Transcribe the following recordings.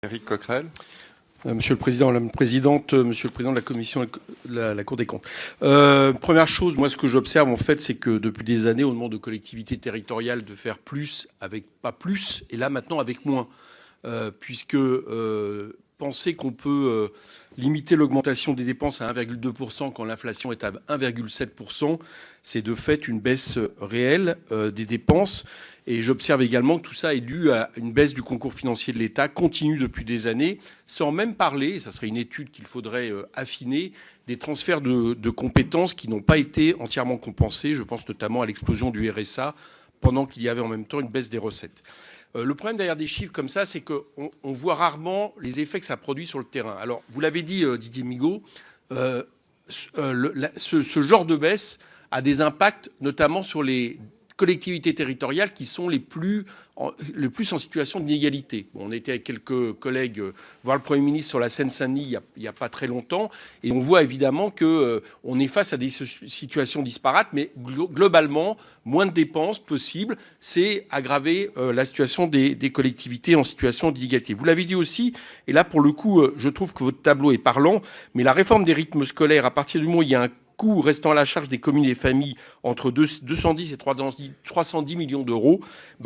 Éric Coquerel. Monsieur le Président, Madame la Présidente, Monsieur le Président de la Commission de la Cour des comptes. Première chose, moi ce que j'observe en fait, c'est que depuis des années, on demande aux collectivités territoriales de faire plus avec pas plus, et là maintenant avec moins. Puisque penser qu'on peut limiter l'augmentation des dépenses à 1,2% quand l'inflation est à 1,7%, c'est de fait une baisse réelle des dépenses. Et j'observe également que tout ça est dû à une baisse du concours financier de l'État continue depuis des années, sans même parler, et ça serait une étude qu'il faudrait affiner, des transferts de compétences qui n'ont pas été entièrement compensés. Je pense notamment à l'explosion du RSA, pendant qu'il y avait en même temps une baisse des recettes. Le problème derrière des chiffres comme ça, c'est qu'on voit rarement les effets que ça produit sur le terrain. Alors, vous l'avez dit, Didier Migaud, ce genre de baisse a des impacts notamment sur les collectivités territoriales qui sont les plus en situation d'inégalité. Bon, on était avec quelques collègues voir le Premier ministre sur la Seine-Saint-Denis il n'y a pas très longtemps, et on voit évidemment qu'on est face à des situations disparates, mais globalement, moins de dépenses possibles, c'est aggraver la situation des collectivités en situation d'inégalité. Vous l'avez dit aussi, et là pour le coup, je trouve que votre tableau est parlant, mais la réforme des rythmes scolaires, à partir du moment où il y a un coût restant à la charge des communes et des familles entre 210 et 310 millions d'euros,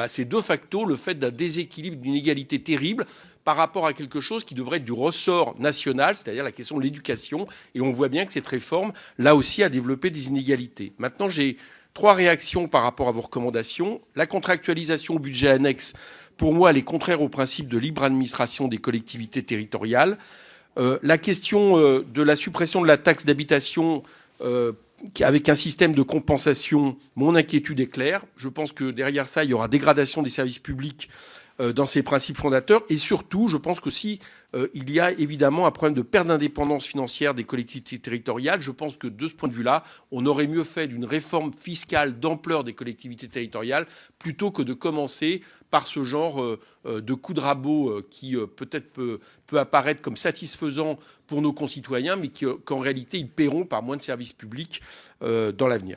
c'est de facto le fait d'un déséquilibre, d'une inégalité terrible par rapport à quelque chose qui devrait être du ressort national, c'est-à-dire la question de l'éducation. Et on voit bien que cette réforme, là aussi, a développé des inégalités. Maintenant, j'ai 3 réactions par rapport à vos recommandations. La contractualisation au budget annexe, pour moi, elle est contraire au principe de libre administration des collectivités territoriales. La question de la suppression de la taxe d'habitation avec un système de compensation, mon inquiétude est claire. Je pense que derrière ça, il y aura dégradation des services publics dans ses principes fondateurs. Et surtout, je pense qu'aussi, il y a évidemment un problème de perte d'indépendance financière des collectivités territoriales. Je pense que de ce point de vue-là, on aurait mieux fait d'une réforme fiscale d'ampleur des collectivités territoriales plutôt que de commencer par ce genre de coup de rabot qui peut-être peut apparaître comme satisfaisant pour nos concitoyens, mais qu'en réalité, ils paieront par moins de services publics dans l'avenir.